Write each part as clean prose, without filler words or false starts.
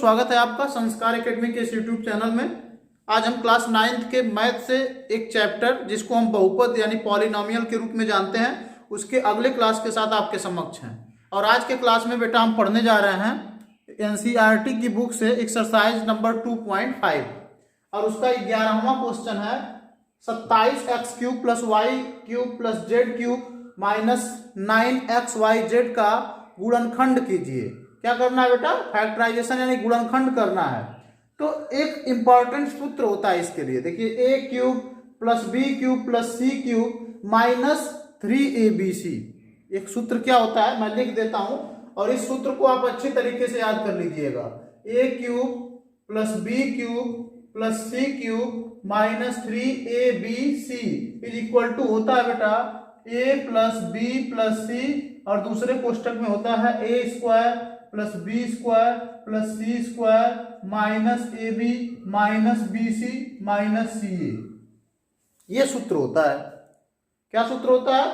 स्वागत है आपका संस्कार एकेडमी के इस यूट्यूब चैनल में। आज हम क्लास 9th के मैथ से एक चैप्टर जिसको हम बहुपद यानी पॉलिनोमियल के रूप में जानते हैं उसके अगले क्लास के साथ आपके समक्ष हैं। और आज के क्लास में बेटा हम पढ़ने जा रहे हैं एनसीईआरटी की बुक से एक्सरसाइज नंबर 2.5 और उसका 11वां क्वेश्चन है 27x³ + y³ + z³ minus 9xyz का गुणनखंड कीजिए। क्या करना है बेटा? फैक्टराइजेशन यानी गुणनखंड करना है। तो एक इंपॉर्टेंट सूत्र होता है इसके लिए, देखिए a³ + b³ + c³ - 3abc। एक सूत्र क्या होता है मैं लिख देता हूं और इस सूत्र को आप अच्छी तरीके से याद कर लीजिएगा। a³ + b³ + c³ - 3abc = होता है बेटा a + b + c और दूसरे कोष्टक में होता है a² + b² + c² - ab - bc - ca। ये सूत्र होता है। क्या सूत्र होता है?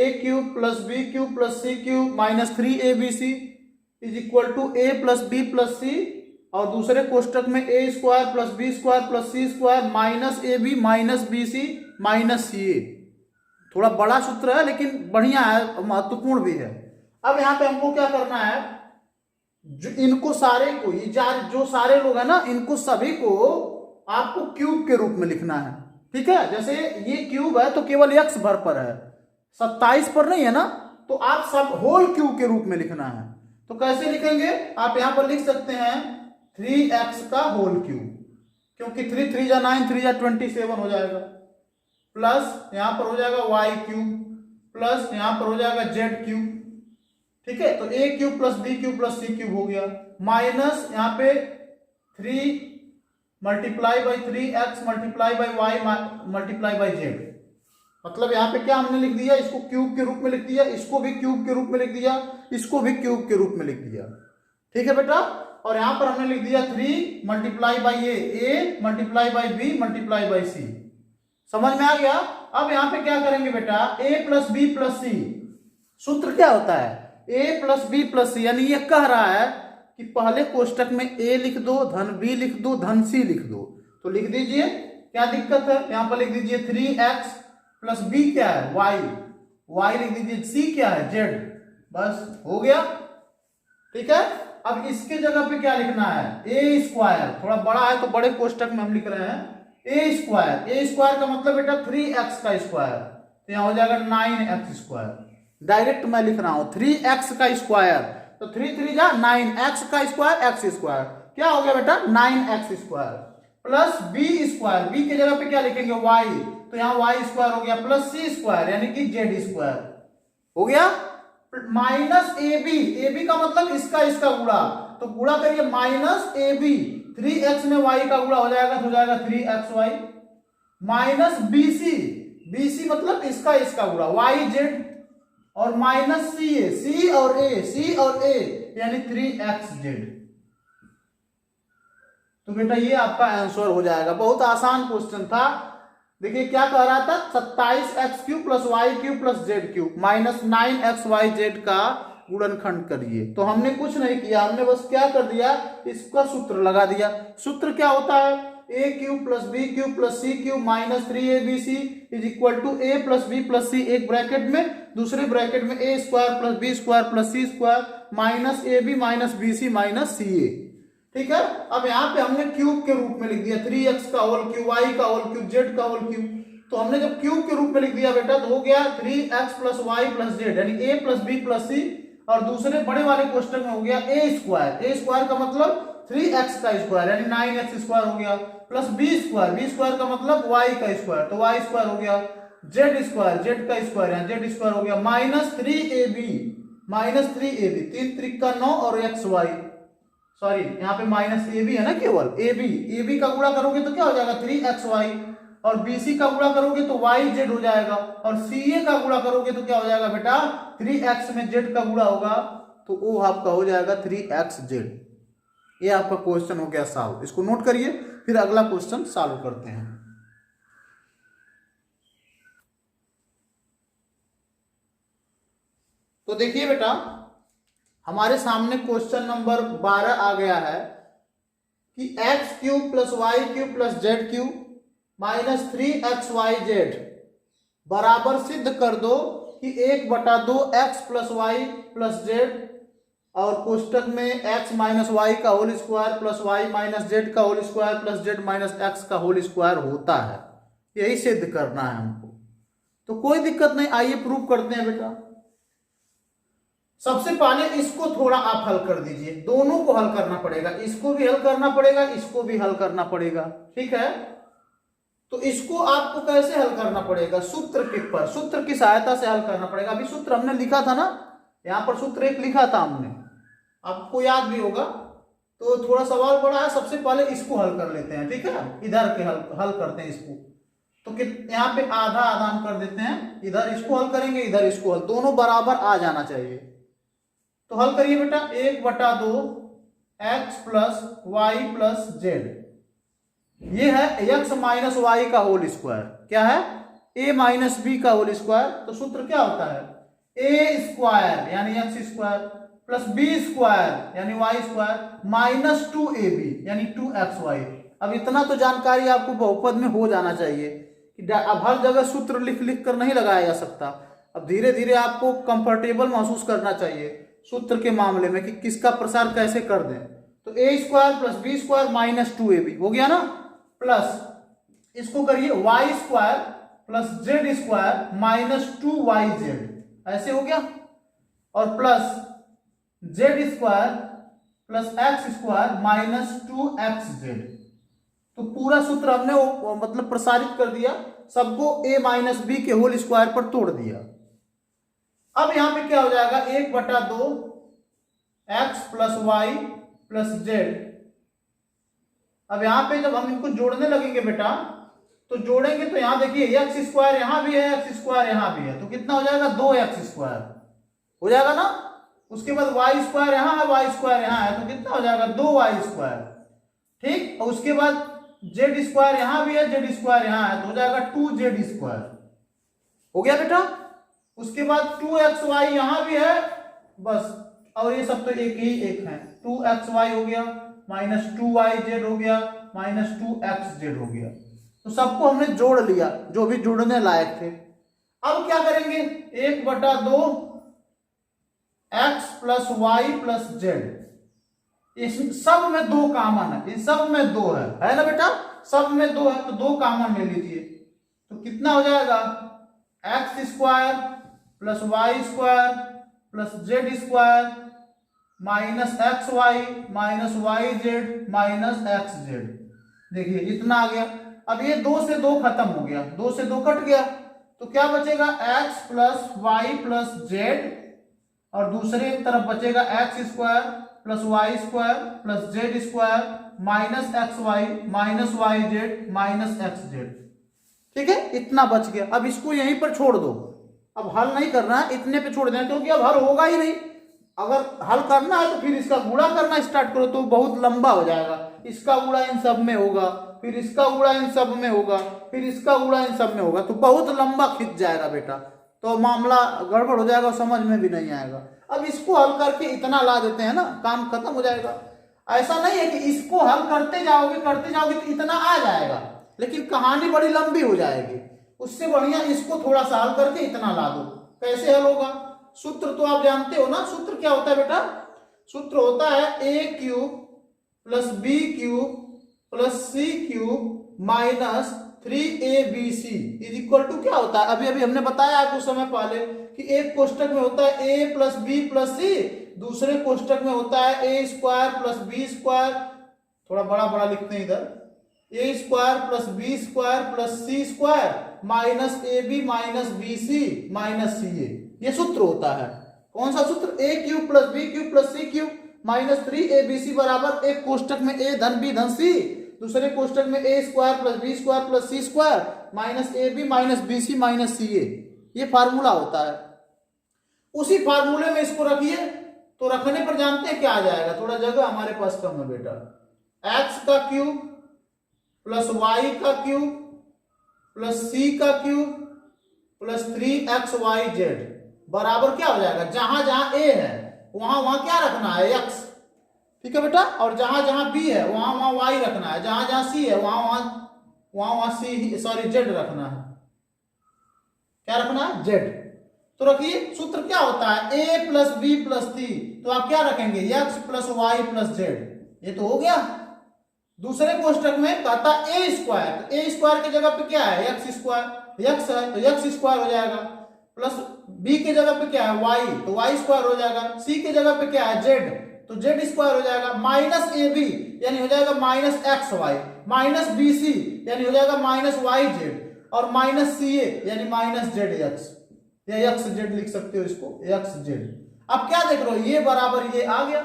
a³ + b³ + c³ - 3abc = a + b + c और दूसरे कोष्टक में a² + b² + c² - ab - bc - ca। थोड़ा बड़ा सूत्र है लेकिन बढ़िया है, महत्वपूर्ण भी है। अब यहाँ पे हमको क्या करना है, जो इनको सारे को जो सारे लोग हैं ना, इनको सभी को आपको क्यूब के रूप में लिखना है। ठीक है, जैसे ये क्यूब है तो केवल x भर पर है, 27 पर नहीं है ना, तो आप सब होल क्यूब के रूप में लिखना है। तो कैसे लिखेंगे? आप यहां पर लिख सकते हैं 3x का होल क्यूब, क्योंकि 3 3 जा 9 3 जा 27 हो जाएगा, प्लस यहां पर हो जाएगा y³ प्लस यहां पर हो जाएगा z³। ठीक है, तो a³ + b³ + c³ हो गया, माइनस यहाँ पे 3 × 3x × y × z। मतलब यहाँ पे क्या हमने लिख दिया, इसको क्यूब के रूप में लिख दिया, इसको भी क्यूब के रूप में लिख दिया, इसको भी क्यूब के रूप में लिख दिया। ठीक है बेटा, और यहाँ पर हमने लिख दिया 3 × a × b × c। समझ में आ गया? अब यहाँ पे क्या करेंगे बेटा, a + b + c। सूत्र क्या होता है? a + b + c, यानी ये कह रहा है कि पहले कोष्टक में a लिख दो, धन b लिख दो, धन c लिख दो। तो लिख दीजिए, क्या दिक्कत है? यहां पर लिख दीजिए 3x + b क्या है? y लिख दीजिए, c क्या है? z। बस हो गया। ठीक है, अब इसके जगह पे क्या लिखना है? a²। थोड़ा बड़ा है तो बड़े कोष्टक में हम लिख रहे हैं a² का मतलब बेटा 3x का स्क्वायर, तो यहां हो जाएगा 9x²। डायरेक्ट मैं लिख रहा हूं 3x का स्क्वायर, तो 3 3 जा 9, x का स्क्वायर x², क्या हो गया बेटा? 9x² plus b²। b की जगह पे क्या लिखेंगे? y, तो यहां y² हो गया, प्लस c² यानी कि z² हो गया, माइनस ab का मतलब इसका गुणा, तो गुणा करिए -ab। 3x में y का गुणा हो जाएगा तो हो जाएगा 3xy माइनस bc मतलब इसका गुणा yz और माइनस c और a यानी 3xz। तो बेटा ये आपका आंसर हो जाएगा। बहुत आसान क्वेश्चन था। देखिए क्या कह रहा था, 27x³ + y³ + z³ - 9xyz का गुणनखंड करिए। तो हमने कुछ नहीं किया, हमने बस क्या कर दिया, इसका सूत्र लगा दिया। सूत्र क्या होता है? a³ + b³ + c³ - 3abc = a + b + c, एक ब्रैकेट में, दूसरे ब्रैकेट में a² + b² + c² - ab - bc - ca। ठीक है, अब यहाँ पे हमने क्यूब के रूप में लिख दिया 3x का होल क्यूब, y का होल क्यूब, z का होल क्यूब। तो हमने जब क्यूब के रूप में लिख दिया बेटा तो हो गया 3x + y + z यानी a + b + c और दूसरे बड़े वाले क्वेश्चन में हो गया a² का मतलब 3x का स्क्वायर यानी 9x² हो गया, प्लस b² का मतलब y का स्क्वायर, तो y² हो गया, z² का स्क्वायर यानी z² हो गया, -3ab 3 3 का 9 और xy, सॉरी यहाँ पे -ab है ना, केवल ab का गुणा करोगे तो क्या हो जाएगा 3xy और bc का गुणा करोगे तो yz हो जाएगा और ca का गुणा करोगे तो क्या हो जाएगा बेटा, 3x में z का गुणा होगा तो वो आपका हो जाएगा 3xz। ये आपका क्वेश्चन हो गया सॉल्व। इसको नोट करिए, फिर अगला क्वेश्चन सॉल्व करते हैं। तो देखिए बेटा, हमारे सामने क्वेश्चन नंबर 12 आ गया है। कि x cube plus y cube plus z cube minus 3xyz बराबर सिद्ध कर दो कि 1/2 x plus y plus z और कोष्टक में x माइनस वाई का whole square plus y minus z का whole square plus z minus x का होल स्क्वायर होता है। यही सिद्ध करना है हमको, तो कोई दिक्कत नहीं, आइए प्रूव करते हैं बेटा। सबसे पहले इसको थोड़ा आप हल कर दीजिए, दोनों को हल करना पड़ेगा, इसको भी हल करना पड़ेगा, इसको भी हल करना पड़ेगा, ठीक है। तो इसको आपको कैसे हल करना पड़ेगा, सूत्र की सहायता से हल करना पड़ेगा। अभी सूत्र हमने लिखा था ना, यहाँ पर सूत्र एक लिखा था हमने, आपको याद भी होगा। तो थोड़ा सवाल बड़ा है, सबसे पहले इसको हल कर लेते हैं, ठीक है। इधर के हल करते हैं इसको, तो यहाँ पे आधा आधा हम कर देते हैं, इधर इसको हल करेंगे, इधर इसको हल, दोनों बराबर आ जाना चाहिए। तो हल करिए बेटा, 1/2 x plus y plus z, ये है एक्स माइनस वाई का होल स्क्वायर, क्या है, ए माइनस बी का होल स्क्वायर। तो सूत्र क्या होता है, ए स्क्वायर यानी x square plus b square यानी वाई स्क्वायर माइनस 2ab यानी 2xy। अब इतना तो जानकारी आपको बहुपद में हो जाना चाहिए कि अब हर जगह सूत्र लिख लिख कर नहीं लगाया जा सकता। अब धीरे धीरे आपको कंफर्टेबल महसूस करना चाहिए सूत्र के मामले में कि किसका प्रसार कैसे कर दें। तो a square plus b square minus 2ab हो गया ना, प्लस इसको करिए y square plus z square minus 2yz, ऐसे हो गया, और plus z square plus x square minus 2xz। तो पूरा सूत्र हमने मतलब प्रसारित कर दिया, सबको a माइनस बी के होल स्क्वायर पर तोड़ दिया। अब यहां पे क्या हो जाएगा, 1/2 x plus y plus z. अब यहां पे जब हम इनको जोड़ने लगेंगे बेटा, तो जोड़ेंगे तो यहां देखिए एक्स स्क्वायर यहां भी है, एक्स स्क्वायर यहां भी है, तो कितना हो जाएगा, 2x स्क्वायर हो जाएगा ना। उसके बाद वाई स्क्वायर यहां है, वाई स्क्वायर यहां है, तो कितना हो जाएगा, 2y स्क्वायर, ठीक। और उसके बाद जेड स्क्वायर यहां भी है, जेड स्क्वायर यहां है, तो हो जाएगा 2z स्क्वायर, हो गया बेटा। उसके बाद 2xy यहां भी है बस, और ये सब तो एक ही एक है, 2xy हो गया माइनस 2yz हो गया माइनस 2xz हो गया। तो सबको हमने जोड़ लिया जो भी जुड़ने लायक थे। अब क्या करेंगे, 1/2 x plus y plus z, इस सब में 2 कॉमन है, इन सब में 2 है ना बेटा, सब में 2 है, तो 2 कॉमन ले लीजिए। तो कितना हो जाएगा, x square plus y square plus z square minus x y minus y z minus x z. देखिए इतना आ गया। अब ये 2 से 2 खत्म हो गया, 2 से 2 कट गया, तो क्या बचेगा, x plus y plus z, और दूसरे तरफ बचेगा x square plus y square plus z square minus x y minus y z minus x z, ठीक है, इतना बच गया। अब इसको यहीं पर छोड़ दो, अब हल नहीं करना है, इतने पे छोड़ देना, क्योंकि अब हल होगा ही नहीं। अगर हल करना है तो फिर इसका गुणा करना स्टार्ट करो, तो बहुत लंबा हो जाएगा। इसका गुणा इन सब में होगा, फिर इसका गुणा इन सब में होगा, फिर इसका गुणा इन सब में होगा, तो बहुत लंबा खिंच जाएगा बेटा, तो मामला गड़बड़ हो जाएगा, समझ में भी नहीं आएगा। अब इसको हल करके इतना ला देते हैं ना, काम खत्म हो जाएगा। ऐसा नहीं है कि इसको हल करते जाओगे तो इतना आ जाएगा, लेकिन कहानी बड़ी लंबी हो जाएगी। उससे बढ़िया इसको थोड़ा सा हल करके इतना ला दो। कैसे हल होगा, सूत्र तो आप जानते हो ना, सूत्र क्या होता है बेटा, सूत्र होता है a cube plus b cube plus c cube minus 3abc is equal to क्या होता है, अभी अभी हमने बताया आपको समय पहले कि एक कोष्टक में होता है a plus b plus c, दूसरे कोष्टक में होता है a square plus b square, थोड़ा बड़ा बड़ा लिखते हैं इधर, a square plus b square plus c square minus ab minus b c minus c a. ये सूत्र होता है, कौन सा सूत्र, a cube plus b cube plus c cube minus 3abc बराबर एक कोष्टक में a धन b धन c, दूसरे कोष्टक में a square plus b square plus c square minus ab minus b c minus c a. ये फार्मूला होता है। उसी फार्मूले में इसको रखिए, तो रखने पर जानते हैं क्या आ जाएगा, थोड़ा जगह हमारे पास कम है बेटा, x का क्यूब प्लस y का क्यूब प्लस c का क्यूब प्लस 3xyz बराबर क्या हो जाएगा, जहां जहां a है वहां वहां क्या रखना है, x, ठीक है बेटा। और जहां जहां बी है वहां वहां वाई रखना है, जहां जहां सी है वहां वहां सी सॉरी जेड रखना है। क्या रखना है? जेड। तो रखिए सूत्र क्या होता है, a plus b plus c, तो आप क्या रखेंगे, x plus y plus z. ये तो हो गया। दूसरे कोष्टक में कहता ए स्क्वायर, तो ए स्क्वायर की जगह पे क्या है, एक्स स्क्वायर, एक्स है तो एक्स स्क्वायर हो जाएगा, प्लस बी की जगह पे क्या है वाई, तो वाई स्क्वायर हो जाएगा, सी की जगह पे क्या है जेड, तो जेड स्क्वायर हो जाएगा, माइनस ए बी यानी हो जाएगा minus x y, minus b c यानी हो जाएगा माइनस वाई जेड, और माइनस सी ए यानी माइनस जेड एक्स, या एक्स जेड लिख सकते हो इसको, एक्स जेड। अब क्या देख रहे हो, ये बराबर ये आ गया,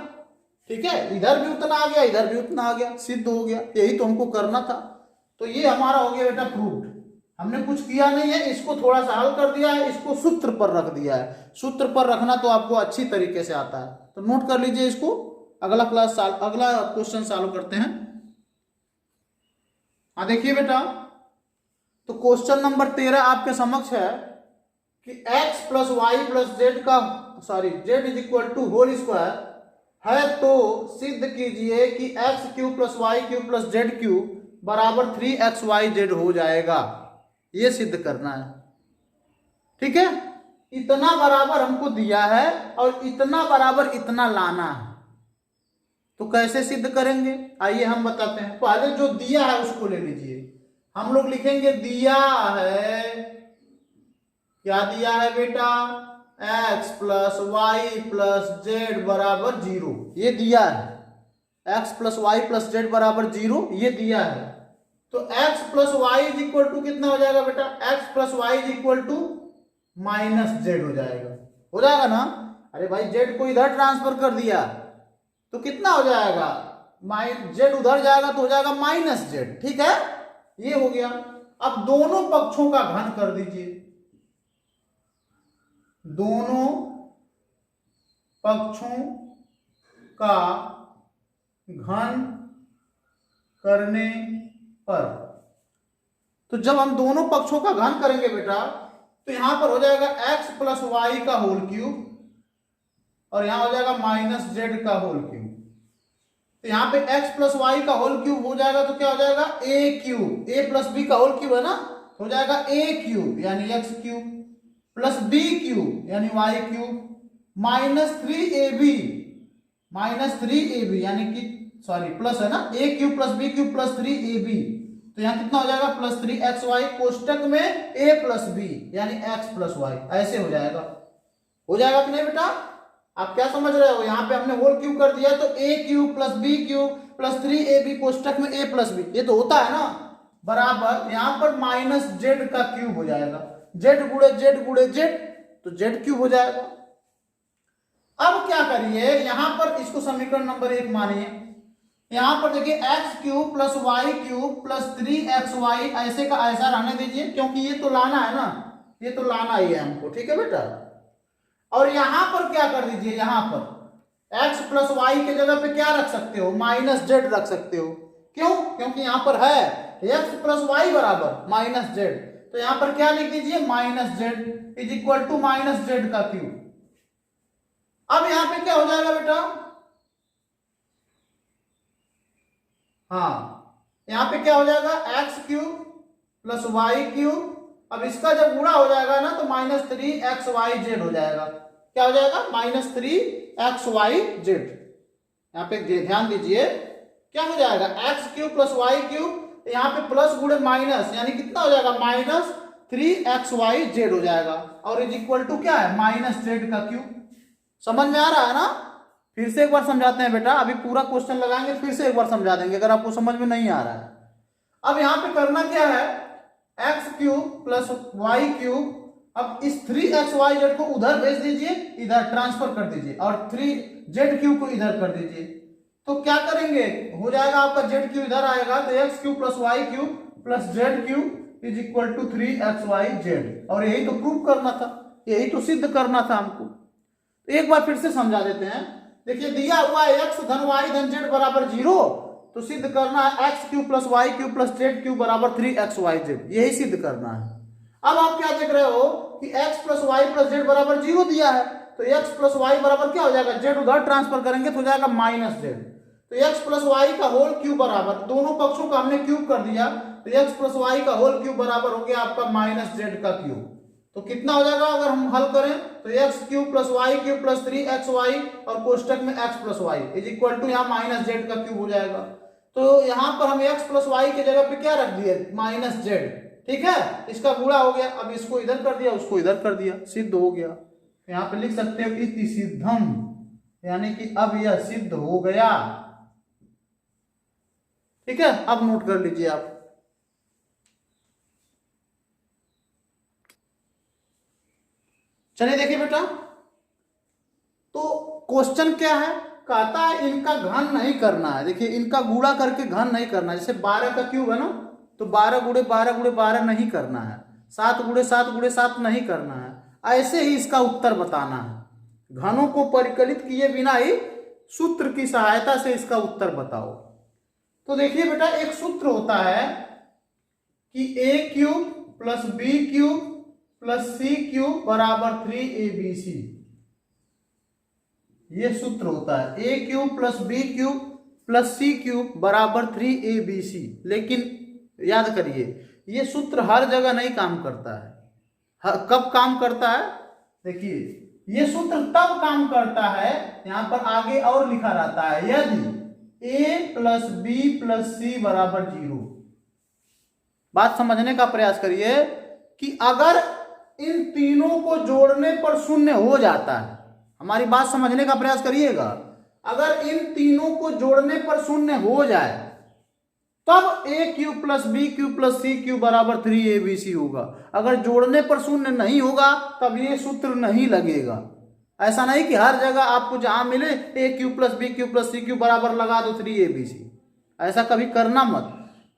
ठीक है, इधर भी उतना आ गया, इधर भी उतना आ गया, सिद्ध हो गया। यही तो हमको करना था। तो ये हमारा हो गया बेटा प्रूव्ड। हमने कुछ किया नहीं है, इसको थोड़ा सा हल कर दिया है, इसको सूत्र पर रख दिया है। सूत्र पर रखना तो आपको अच्छी तरीके से आता है, तो नोट कर लीजिए इसको। अगला क्वेश्चन सॉल्व करते हैं। हाँ देखिए बेटा, तो क्वेश्चन नंबर 13 आपके समक्ष है कि x plus y plus z का z is equal to whole square है, तो सिद्ध कीजिए कि x cube plus y cube plus z cube बराबर 3xyz हो जाएगा। ये सिद्ध करना है, ठीक है। इतना बराबर हमको दिया है और इतना बराबर इतना लाना है, तो कैसे सिद्ध करेंगे आइए हम बताते हैं। पहले जो दिया है उसको ले लीजिए। हम लोग लिखेंगे दिया है, क्या दिया है बेटा, x plus y plus z बराबर 0, ये दिया है। x plus y plus z बराबर 0 ये दिया है। तो x plus y is equal to कितना हो जाएगा बेटा, x plus y is equal to minus z हो जाएगा ना। अरे भाई जेड को इधर ट्रांसफर कर दिया तो कितना हो जाएगा, जेड उधर जाएगा तो हो जाएगा माइनस जेड, ठीक है, ये हो गया। अब दोनों पक्षों का घन कर दीजिए, दोनों पक्षों का घन करने पर, तो जब हम दोनों पक्षों का घन करेंगे बेटा तो यहां पर हो जाएगा x प्लस वाई का होल क्यूब और यहां हो जाएगा माइनस जेड का होल क्यूब। तो यहां पे x प्लस वाई का होल क्यूब हो जाएगा तो क्या हो जाएगा a cube, a plus b का होल क्यूब है ना, हो जाएगा a क्यूब यानी x cube plus b cube यानी वाई क्यूब माइनस 3ab यानी कि प्लस है ना, a cube plus b cube plus 3ab, तो यहां कितना हो जाएगा प्लस 3xy कोष्टक में a प्लस बी यानी x प्लस वाई, ऐसे हो जाएगा कि नहीं बेटा। आप क्या समझ रहे हो, यहां पे हमने होल क्यूब कर दिया तो a cube plus b cube plus 3ab कोष्टक में a प्लस बी, ये तो होता है ना, बराबर यहां पर माइनस जेड का क्यूब हो जाएगा, जेड गुड़े जेड तो जेड क्यूब हो जाएगा। अब क्या करिए, यहां पर इसको समीकरण नंबर 1 मानिए, यहां पर देखिए x cube plus y cube plus 3xy ऐसे का ऐसा रहने दीजिए, क्योंकि ये तो लाना है ना, ये तो लाना ही है हमको, ठीक है बेटा। और यहां पर क्या कर दीजिए, यहां पर x प्लस वाई के जगह पे क्या रख सकते हो, माइनस जेड रख सकते हो, क्यों, क्योंकि यहां पर है x प्लस वाई बराबर माइनस जेड, तो यहां पर क्या लिख दीजिए minus z is equal to minus z का क्यूब। अब यहां पे क्या हो जाएगा बेटा, हाँ यहां पे क्या हो जाएगा x cube plus y cube, अब इसका जब गुणा हो जाएगा ना तो माइनस 3xyz हो जाएगा, क्या हो जाएगा माइनस 3xyz। यहां पे ध्यान दीजिए क्या हो जाएगा x cube plus y cube, यहां पे प्लस गुणे माइनस यानी कितना हो जाएगा माइनस 3xyz हो जाएगा, और इज इक्वल टू क्या है माइनस जेड का क्यूब। समझ में आ रहा है ना, फिर से एक बार समझाते हैं बेटा, अभी पूरा क्वेश्चन लगाएंगे फिर से एक बार समझा देंगे अगर आपको समझ में नहीं आ रहा है। अब यहां पे करना क्या है, x cube plus y cube, अब इस 3xyz को उधर भेज दीजिए, इधर ट्रांसफर कर दीजिए, और 3z क्यूब को इधर कर दीजिए, तो क्या करेंगे हो जाएगा आपका z क्यूब इधर आएगा तो x cube plus y cube plus z cube is equal to 3xyz। और यही तो प्रूव करना था, यही तो सिद्ध करना था हमको। एक बार फिर से समझा देते हैं, देखिए दिया हुआ है x धन y धन z बराबर 0, तो सिद्ध करना है x cube plus y cube plus z cube बराबर 3xyz, यही सिद्ध करना है। अब आप क्या देख रहे हो कि x plus y plus z बराबर 0 दिया है, तो x प्लस वाई बराबर क्या हो जाएगा, जेड उधर ट्रांसफर करेंगे तो हो जाएगा माइनस जेड, तो x प्लस वाई का होल क्यूब बराबर, दोनों पक्षों का हमने क्यूब कर दिया, तो x प्लस वाई का होल क्यूब बराबर हो गया आपका माइनस जेड का क्यूब। तो कितना हो जाएगा अगर हम हल करें तो x cube plus y cube plus 3xy और कोष्टक में x plus y is equal to यहाँ माइनस जेड का क्यूब हो जाएगा। तो यहाँ पर हम x प्लस वाई के जगह पे क्या रख दिए, माइनस जेड, ठीक है, इसका गुणा हो गया। अब इसको इधर कर दिया, उसको इधर कर दिया, सिद्ध हो गया। यहाँ पे लिख सकते हो इति सिद्धम, यानी कि अब यह सिद्ध हो गया, ठीक है। अब नोट कर लीजिए आप। चलिए देखिए बेटा, तो क्वेश्चन क्या है, कहता है इनका घन नहीं करना है। देखिए इनका गुणा करके घन नहीं करना है। जैसे 12 का क्यूब है ना, तो 12 गुणे 12 गुणे 12 नहीं करना है, 7 गुणे 7 गुणे 7 नहीं करना है। ऐसे ही इसका उत्तर बताना है। घनों को परिकलित किए बिना ही सूत्र की सहायता से इसका उत्तर बताओ। तो देखिए बेटा, एक सूत्र होता है कि a cube plus b cube plus c cube बराबर 3abc। ये सूत्र होता है a cube plus b cube plus c cube बराबर 3abc। लेकिन याद करिए, ये सूत्र हर जगह नहीं काम करता है। कब काम करता है, देखिए ये सूत्र तब काम करता है, यहां पर आगे और लिखा रहता है, यदि a plus b plus c बराबर 0। बात समझने का प्रयास करिए कि अगर इन तीनों को जोड़ने पर शून्य हो जाता है, हमारी बात समझने का प्रयास करिएगा, अगर इन तीनों को जोड़ने पर शून्य हो जाए तब a cube plus b cube plus c cube बराबर 3abc होगा। अगर जोड़ने पर शून्य नहीं होगा तब ये सूत्र नहीं लगेगा। ऐसा नहीं कि हर जगह आपको जहां मिले a cube plus b cube plus c cube बराबर लगा दो 3abc, ऐसा कभी करना मत।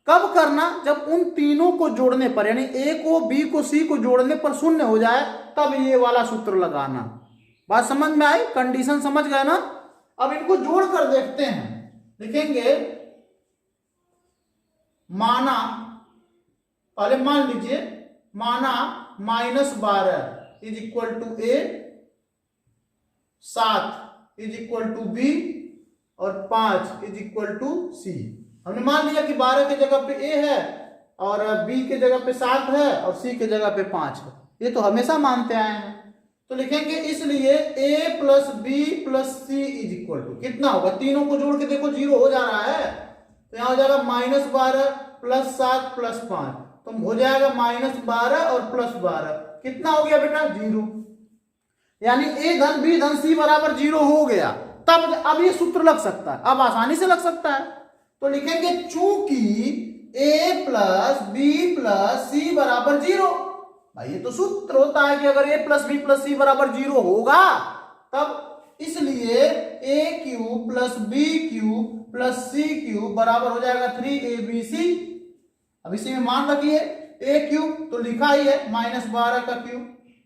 कब करना, जब उन तीनों को जोड़ने पर, यानी a को b को c को जोड़ने पर शून्य हो जाए तब ये वाला सूत्र लगाना। बात समझ में आई, कंडीशन समझ गए ना। अब इनको जोड़ कर देखते हैं, लिखेंगे माना, पहले मान लीजिए, माना -12 is equal to a, 7 is equal to b और 5 इज इक्वल टू c। हमने मान लिया कि 12 के जगह पे a है और b के जगह पे 7 है और c के जगह पे 5 है। ये तो हमेशा मानते आए हैं। तो लिखेंगे इसलिए a plus b plus c is equal to कितना होगा, तीनों को जोड़ के देखो 0 हो जा रहा है, तो यहां हो जाएगा -12 प्लस 7 प्लस 5, तो हो जाएगा -12 और प्लस 12, कितना हो गया बेटा 0। यानी a धन b धन c बराबर 0 हो गया। तब अब ये सूत्र लग सकता है, अब आसानी से लग सकता है। तो लिखेंगे चूंकि a plus b plus c बराबर 0, भाई ये तो सूत्र होता है कि अगर a plus b plus c बराबर 0 होगा तब, इसलिए a cube plus b cube plus c cube बराबर हो जाएगा 3abc। अब इसी में मान रखिए a क्यूब तो लिखा ही है -12 का क्यूब,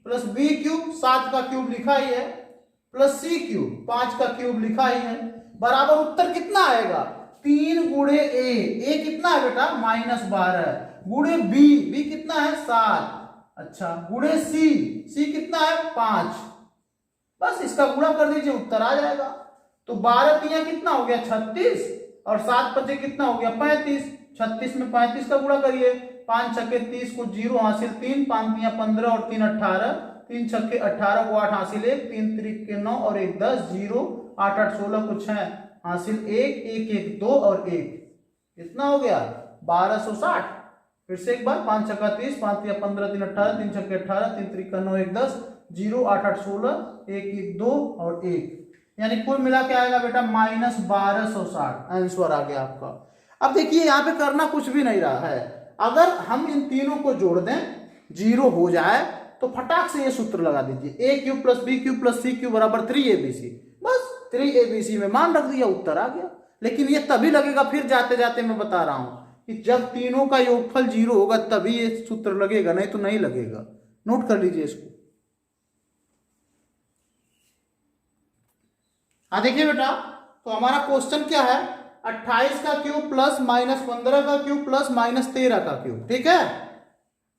प्लस बी क्यूब 7 का क्यूब लिखा ही है, प्लस सी क्यूब 5 का क्यूब लिखा ही है, बराबर उत्तर कितना आएगा 3 गुणे a कितना है बेटा -12, गुणे b कितना है 7, अच्छा गुणे c कितना है 5, बस इसका गुणा कर दीजिए उत्तर आ जाएगा। तो 12 तिया कितना हो गया 36 और 7 पचे कितना हो गया 35, 36 में 35 का गुणा करिए, 5 छक्के 30 को 0 हासिल 3, 5 तिया 15 और 3 18, 3 छक्के 18 को 8 हासिल 1, 3 त्रिक के 9 और 1 10, 0 8 8 16 को 6 हासिल 1 1 1 2 और 1, कितना हो गया 1260। फिर से एक बार, 5 छक्का 30, 5 तिया 15, 3 18, 3 छक्के 18, 3 त्रिक का 9 1 10, 0 8 8 16, 1 1 2 और 1, यानी कुल मिला के आएगा बेटा -1260, आंसर आ गया आपका। अब देखिए यहाँ पे करना कुछ भी नहीं रहा है, अगर हम इन तीनों को जोड़ दें 0 हो जाए तो फटाक से ये सूत्र लगा दीजिए, a cube plus b cube plus c cube बराबर 3abc, बस 3abc में मान रख दिया उत्तर आ गया। लेकिन ये तभी लगेगा, फिर जाते जाते मैं बता रहा हूं कि जब तीनों का योगफल 0 होगा तभी ये सूत्र लगेगा, नहीं तो नहीं लगेगा। नोट कर लीजिए इसको। हाँ देखिए बेटा, तो हमारा क्वेश्चन क्या है, 28 का क्यूब प्लस -15 का क्यूब प्लस -13 का क्यूब, ठीक है।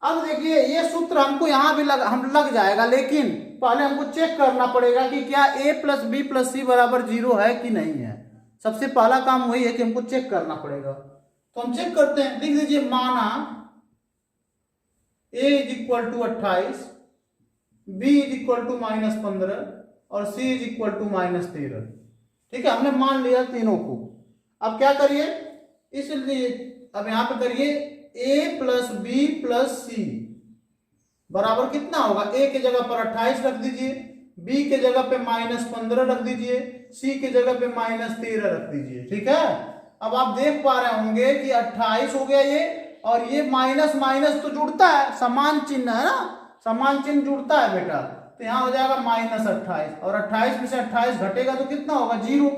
अब देखिए ये सूत्र हमको यहां भी लग जाएगा, लेकिन पहले हमको चेक करना पड़ेगा कि क्या a plus b plus c बराबर 0 है कि नहीं है। सबसे पहला काम वही है कि हमको चेक करना पड़ेगा। तो हम चेक करते हैं, लिख दीजिए माना a is equal to 28, b is equal to -15 और c इज इक्वल टू -13। ठीक है, हमने मान लिया तीनों को। अब क्या करिए, इसलिए अब यहां पे करिए a plus b plus c बराबर कितना होगा, a के जगह पर 28 रख दीजिए, b के जगह पे -15 रख दीजिए, c के जगह पे -13 रख दीजिए। ठीक है, अब आप देख पा रहे होंगे कि 28 हो गया ये, और ये माइनस माइनस तो जुड़ता है, समान चिन्ह है ना, समान चिन्ह जुड़ता है बेटा। तो यहाँ हो जाएगा -28, और 28 में से 28 घटेगा तो कितना होगा, 0।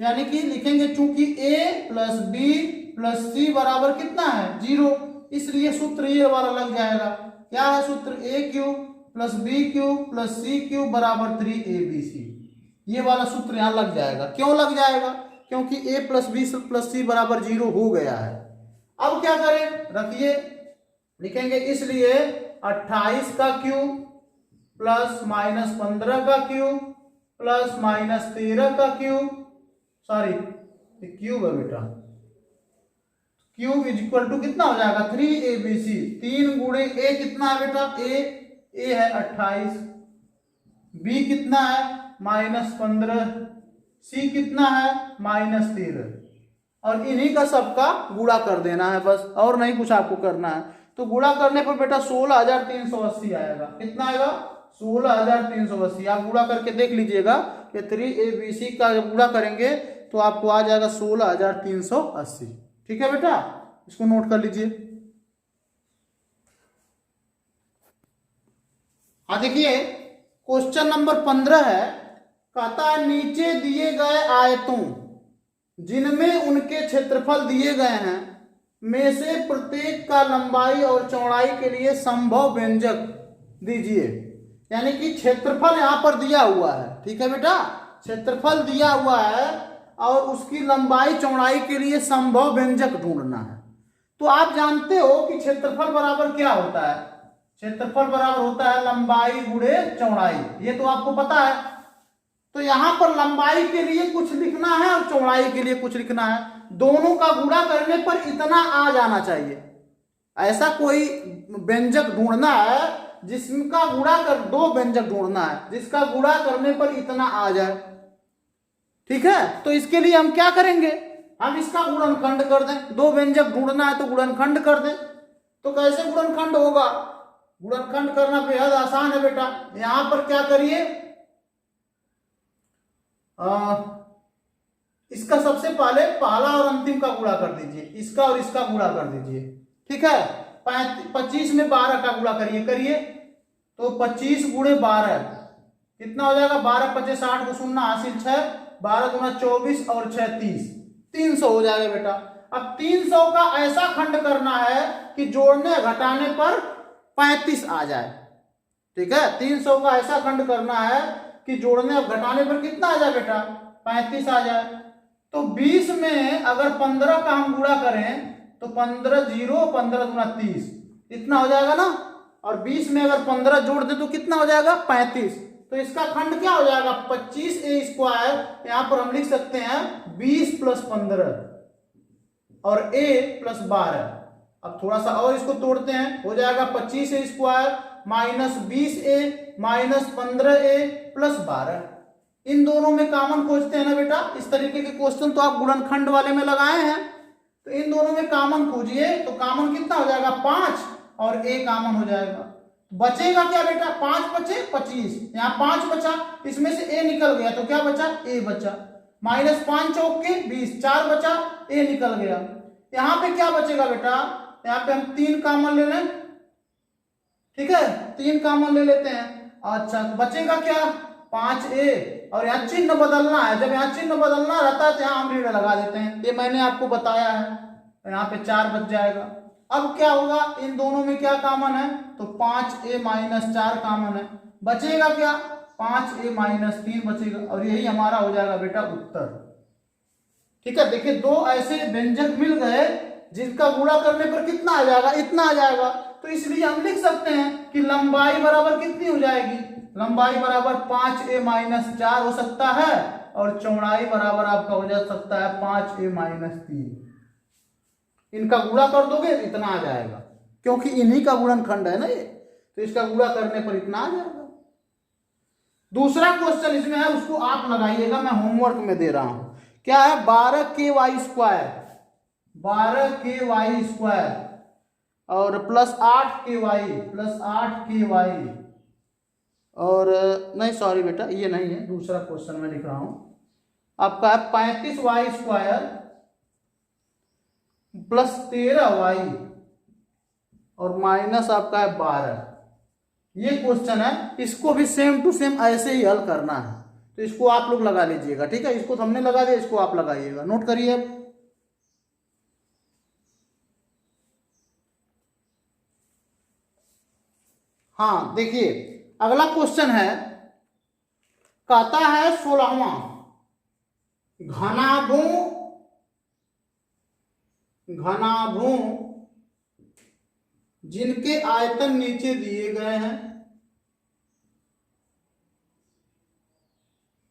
यानी कि लिखेंगे चूंकि a plus b plus c बराबर कितना है, 0, इसलिए सूत्र ये वाला लग जाएगा। क्या है सूत्र, a cube plus b cube plus c cube बराबर 3abc। ये वाला सूत्र यहाँ लग जाएगा। क्यों लग जाएगा, क्योंकि a plus b plus c बराबर 0 हो गया है। अब क्या करें, रखिए, लिखेंगे इसलिए 28 का क्यूब प्लस -15 का क्यूब प्लस -13 का क्यूब, सॉरी क्यूब है बेटा, क्यूब इज इक्वल टू कितना हो जाएगा, 3abc। 3 गुणे a कितना है बेटा, a है 28, b कितना है -15, c कितना है -13, और इन्हीं का सबका गुणा कर देना है बस, और नहीं कुछ आपको करना है। तो गुणा करने पर बेटा 16,380 आएगा। कितना आएगा, 16,380। आप गुणा करके देख लीजिएगा कि 3abc का जब गुणा करेंगे तो आपको आ जाएगा 16,380। ठीक है बेटा, इसको नोट कर लीजिए। हाँ देखिए, क्वेश्चन नंबर 15 है, कहता है नीचे दिए गए आयतों जिनमें उनके क्षेत्रफल दिए गए हैं में से प्रत्येक का लंबाई और चौड़ाई के लिए संभव व्यंजक दीजिए। यानी कि क्षेत्रफल यहां पर दिया हुआ है। ठीक है बेटा, क्षेत्रफल दिया हुआ है और उसकी लंबाई चौड़ाई के लिए संभव व्यंजक ढूंढना है। तो आप जानते हो कि क्षेत्रफल बराबर क्या होता है, क्षेत्रफल बराबर होता है लंबाई गुणे चौड़ाई, ये तो आपको पता है। तो यहां पर लंबाई के लिए कुछ लिखना है और चौड़ाई के लिए कुछ लिखना है, दोनों का गुणा करने पर इतना आ जाना चाहिए। ऐसा कोई व्यंजक ढूंढना है जिसका गुणा कर, दो व्यंजक ढूंढना है जिसका गुणा करने पर इतना आ जाए। ठीक है, तो इसके लिए हम क्या करेंगे, हम इसका गुणनखंड कर दें। दो व्यंजक ढूंढना है तो गुणनखंड कर दें। तो कैसे गुणनखंड होगा, गुणनखंड करना बेहद आसान है बेटा। यहां पर क्या करिए, इसका सबसे पहले पहला और अंतिम का गुणा कर दीजिए, इसका और इसका गुणा कर दीजिए। ठीक है, 25 में 12 का गुणा करिए तो 25 गुणे 12 कितना हो जाएगा, 12 25 60 को शून्य हासिल 6, 12 गुना 24 और 6 30, 300 हो जाएगा बेटा। अब 300 का ऐसा खंड करना है कि जोड़ने घटाने पर 35 आ जाए। ठीक है, 300 का ऐसा खंड करना है कि जोड़ने और घटाने पर कितना आ जाए बेटा, 35 आ जाए। तो 20 में अगर 15 का हम गुणा करें तो 15 0 15 गुना 30 इतना हो जाएगा ना, और 20 में अगर 15 जोड़ दे तो कितना हो जाएगा, 35। तो इसका खंड क्या हो जाएगा, 25a²। यहां पर हम लिख सकते हैं 20 + 15 और a + 12। अब थोड़ा सा और इसको तोड़ते हैं, हो जाएगा 25a² minus 20a minus 15a + 12। इन दोनों में कॉमन खोजते हैं ना बेटा। इस तरीके के क्वेश्चन तो आप गुणनखंड वाले में लगाए हैं। तो इन दोनों में कॉमन खोजिए, तो कॉमन कितना हो जाएगा, 5 और a कॉमन हो जाएगा। बचेगा क्या बेटा, 5 बचे 25, यहाँ 5 बचा, इसमें से a निकल गया तो क्या बचा, a बचा। -5 चौक के 20, 4 बचा, a निकल गया। यहाँ पे क्या बचेगा बेटा, यहाँ पे हम 3 कॉमन ले लें। ठीक है, 3 कॉमन ले लेते हैं। अच्छा, बचेगा क्या, 5a, और यहाँ चिन्ह बदलना है। जब यहाँ चिन्ह बदलना रहता है तो यहाँ हम ऋण लगा देते हैं, ये मैंने आपको बताया है। यहाँ पे 4 बच जाएगा। अब क्या होगा, इन दोनों में क्या कॉमन है, तो 5a - 4 कॉमन है। बचेगा क्या, 5a - 3 बचेगा, और यही हमारा हो जाएगा बेटा उत्तर। ठीक है, देखिए दो ऐसे व्यंजक मिल गए जिनका गुणा करने पर कितना आ जाएगा, इतना आ जाएगा। तो इसलिए हम लिख सकते हैं कि लंबाई बराबर कितनी हो जाएगी, लंबाई बराबर 5a - 4 हो सकता है, और चौड़ाई बराबर आपका हो जा सकता है 5a माइनस 3। इनका गुणा कर दोगे इतना आ जाएगा, क्योंकि इन्हीं का गुणनखंड है ना ये, तो इसका गुणा करने पर इतना आ जाएगा। दूसरा क्वेश्चन इसमें है, उसको आप लगाइएगा, मैं होमवर्क में दे रहा हूं। क्या है? 12k² 12k² और प्लस 8k² और नहीं सॉरी बेटा ये नहीं है, दूसरा क्वेश्चन मैं लिख रहा हूं। आपका है 35y² प्लस 13y और माइनस आपका है 12। ये क्वेश्चन है, इसको भी सेम टू सेम ऐसे ही हल करना है, तो इसको आप लोग लगा लीजिएगा। ठीक है, इसको तो हमने लगा दिया, इसको आप लगाइएगा, नोट करिए अब। हाँ देखिए, अगला क्वेश्चन है, कहता है 16वां, घनाभों जिनके आयतन नीचे दिए गए हैं,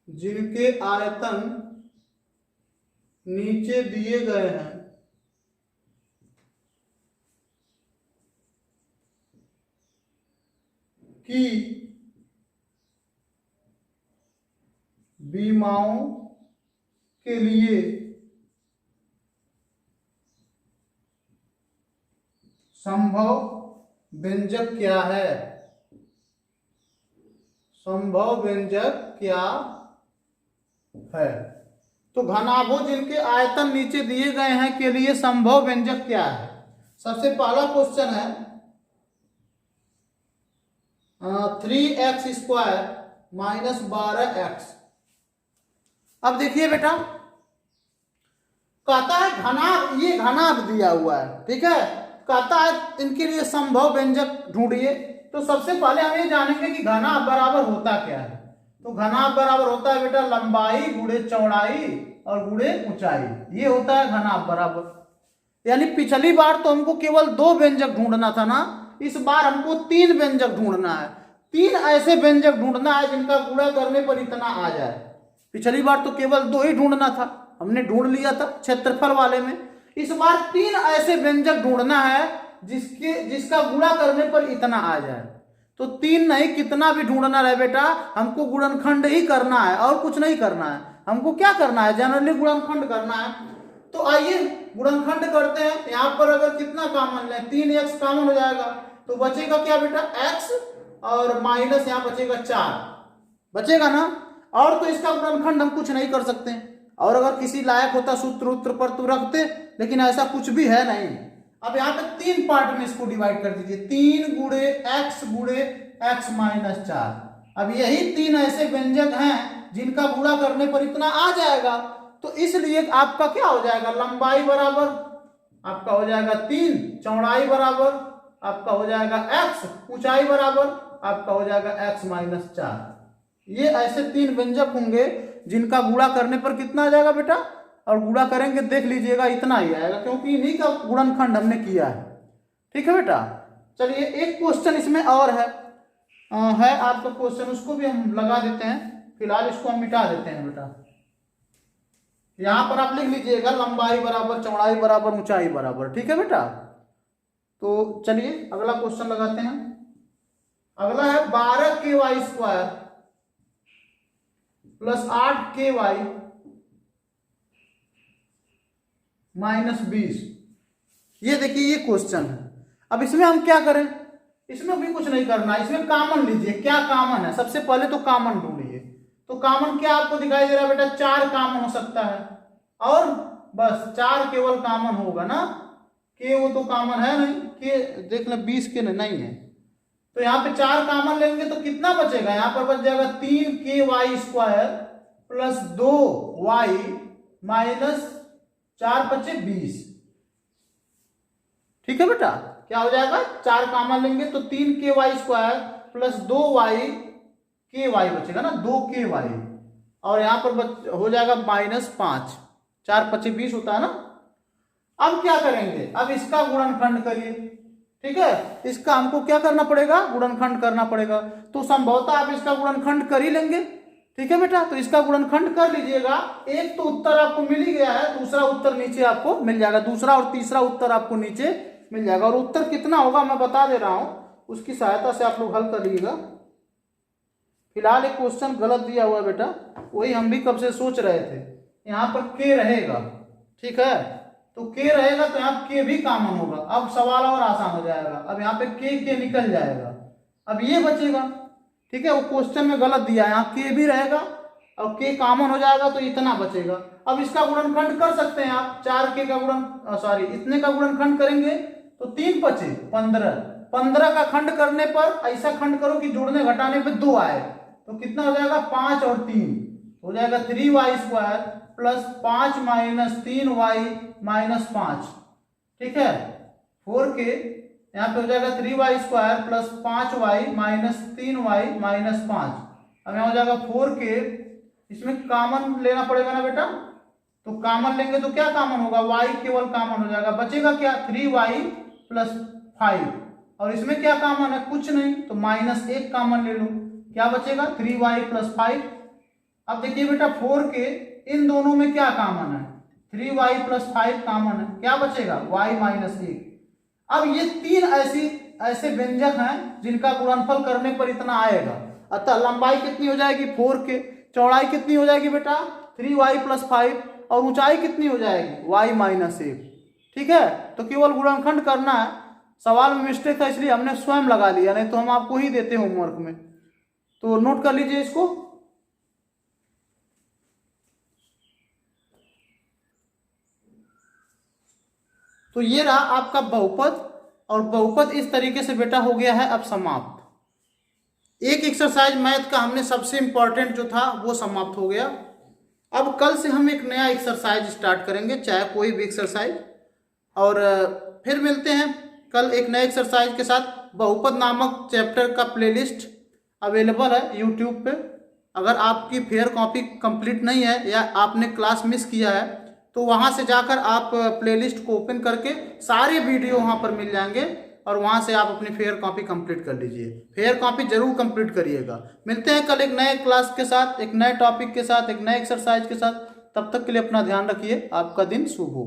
जिनके आयतन नीचे दिए गए हैं कि बीमाओं के लिए संभव व्यंजक क्या है? संभव व्यंजक क्या है? तो घनाभों जिनके आयतन नीचे दिए गए हैं के लिए संभव व्यंजक क्या है? सबसे पहला क्वेश्चन है 3x² माइनस 12x। अब देखिए बेटा, कहता है घनाभ, ये घनाभ दिया हुआ है, ठीक है, कहता है इनके लिए संभव व्यंजक ढूंढिए। तो सबसे पहले हम ये जानेंगे कि घनाभ बराबर होता क्या है। तो घनाभ बराबर होता है बेटा लंबाई गुणे चौड़ाई और गुणे ऊंचाई, ये होता है घनाभ बराबर। यानी पिछली बार तो हमको केवल 2 व्यंजक ढूंढना था ना, इस बार हमको 3 व्यंजक ढूंढना है। 3 ऐसे व्यंजक ढूंढना है जिनका गुणा करने पर इतना आ जाए। पिछली बार तो केवल 2 ही ढूंढना था, हमने ढूंढ लिया था क्षेत्रफल वाले में। इस बार 3 ऐसे व्यंजक ढूंढना है जिसका गुणा करने पर इतना आ जाए। तो 3 नहीं, कितना भी ढूंढना रहे बेटा, हमको गुणनखंड ही करना है और कुछ नहीं करना है। हमको क्या करना है? जनरली गुणनखंड करना है। तो आइए गुणनखंड करते हैं। यहाँ पर अगर कितना कॉमन लें, 3x कॉमन हो जाएगा, तो बचेगा क्या बेटा? x और माइनस यहाँ बचेगा 4 बचेगा ना। और तो इसका गुणनखंड हम कुछ नहीं कर सकते, और अगर किसी लायक होता सूत्र उत्तर पर तो रखते, लेकिन ऐसा कुछ भी है नहीं। अब यहाँ पे 3 पार्ट में इसको डिवाइड कर दीजिए, 3 गुणे x माइनस 4। अब यही 3 ऐसे व्यंजक हैं जिनका गुणा करने पर इतना आ जाएगा। तो इसलिए आपका क्या हो जाएगा? लंबाई बराबर आपका हो जाएगा 3, चौड़ाई बराबर आपका हो जाएगा x, ऊंचाई बराबर आपका हो जाएगा x माइनस 4। ये ऐसे 3 व्यंजक होंगे जिनका गुणा करने पर कितना आ जाएगा बेटा? और गुणा करेंगे देख लीजिएगा इतना ही आएगा, क्योंकि इन्हीं का गुणनखंड हमने किया है। ठीक है बेटा, चलिए एक क्वेश्चन इसमें और है आपका क्वेश्चन, उसको भी हम लगा देते हैं। फिलहाल इसको हम मिटा देते हैं बेटा। यहां पर आप लिख लीजिएगा लंबाई बराबर चौड़ाई बराबर ऊंचाई बराबर। ठीक है बेटा, तो चलिए अगला क्वेश्चन लगाते हैं। अगला है 12k² प्लस 8k माइनस 20। ये देखिए ये क्वेश्चन है। अब इसमें हम क्या करें? इसमें भी कुछ नहीं करना, इसमें कॉमन लीजिए। क्या कॉमन है? सबसे पहले तो कॉमन ढूंढिए। तो कॉमन क्या आपको दिखाई दे रहा है बेटा? 4 कॉमन हो सकता है, और बस 4 केवल कॉमन होगा ना, के वो तो कॉमन है नहीं, के देख लें 20 के नहीं है। तो यहाँ पे 4 कॉमन लेंगे तो कितना बचेगा? यहाँ पर बच जाएगा 3k² प्लस 2y माइनस 4 बचे 20। ठीक है बेटा, क्या हो जाएगा? 4 कॉमन लेंगे तो 3k² प्लस 2y बचेगा ना, 2k, और यहाँ पर हो जाएगा माइनस 5, 4 बचे 20 होता है ना। अब क्या करेंगे? अब इसका गुणनखंड करिए। ठीक है, इसका हमको क्या करना पड़ेगा? गुणनखंड करना पड़ेगा। तो संभवतः आप इसका गुणनखंड कर ही लेंगे। ठीक है बेटा, तो इसका गुणनखंड कर लीजिएगा। एक तो उत्तर आपको मिल ही गया है, दूसरा उत्तर नीचे आपको मिल जाएगा, दूसरा और तीसरा उत्तर आपको नीचे मिल जाएगा। और उत्तर कितना होगा मैं बता दे रहा हूं, उसकी सहायता से आप लोग हल कर लीजिएगा। फिलहाल एक क्वेश्चन गलत दिया हुआ है बेटा, वही हम भी कब से सोच रहे थे। यहाँ पर के रहेगा, ठीक है, तो के रहेगा तो यहाँ के भी कॉमन होगा। अब सवाल और आसान हो जाएगा। अब यहाँ पे के निकल जाएगा, अब ये बचेगा, ठीक है। वो क्वेश्चन में गलत दिया है, यहाँ के भी रहेगा और के कॉमन हो जाएगा तो इतना बचेगा। अब इसका गुणनखंड कर सकते हैं आप, 4 के का इतने का गुणनखंड करेंगे तो 3 बचे 15। 15 का खंड करने पर ऐसा खंड करो कि जोड़ने घटाने पे 2 आए, तो कितना हो जाएगा 5 और 3 हो जाएगा 3y² plus 5 minus 3y minus 5, ठीक है। 4 के यहाँ पे हो जाएगा 3y² plus 5y minus 3y minus 5। अब यहाँ हो जाएगा 4 के, इसमें कॉमन लेना पड़ेगा ना बेटा, तो कॉमन लेंगे तो क्या कॉमन होगा, y केवल कॉमन हो जाएगा, बचेगा क्या 3y प्लस 5। और इसमें क्या कॉमन है, कुछ नहीं, तो -1 कॉमन ले लो, क्या बचेगा 3y प्लस 5। अब देखिए बेटा 4 के इन दोनों में क्या कॉमन है, 3y प्लस 5 कॉमन है, क्या बचेगा y माइनस 1। अब ये 3 ऐसे व्यंजक हैं जिनका गुणनफल करने पर इतना आएगा। अतः लंबाई कितनी हो जाएगी 4 के, चौड़ाई कितनी हो जाएगी बेटा 3y प्लस 5, और ऊंचाई कितनी हो जाएगी y माइनस 1, ठीक है। तो केवल गुणनखंड करना है, सवाल में मिस्टेक था इसलिए हमने स्वयं लगा लिया, नहीं तो हम आपको ही देते होमवर्क में। तो नोट कर लीजिए इसको। तो ये रहा आपका बहुपद, और बहुपद इस तरीके से बेटा हो गया है अब समाप्त। एक एक्सरसाइज मैथ का हमने सबसे इंपॉर्टेंट जो था वो समाप्त हो गया। अब कल से हम एक नया एक्सरसाइज स्टार्ट करेंगे, चाहे कोई भी एक्सरसाइज, और फिर मिलते हैं कल एक नए एक्सरसाइज के साथ। बहुपद नामक चैप्टर का प्लेलिस्ट अवेलेबल है यूट्यूब पे। अगर आपकी फेयर कॉपी कंप्लीट नहीं है या आपने क्लास मिस किया है तो वहाँ से जाकर आप प्लेलिस्ट को ओपन करके सारे वीडियो वहाँ पर मिल जाएंगे, और वहाँ से आप अपनी फेयर कॉपी कंप्लीट कर लीजिए। फेयर कॉपी जरूर कंप्लीट करिएगा। मिलते हैं कल एक नए क्लास के साथ, एक नए टॉपिक के साथ, एक नए एक्सरसाइज के साथ। तब तक के लिए अपना ध्यान रखिए। आपका दिन शुभ हो।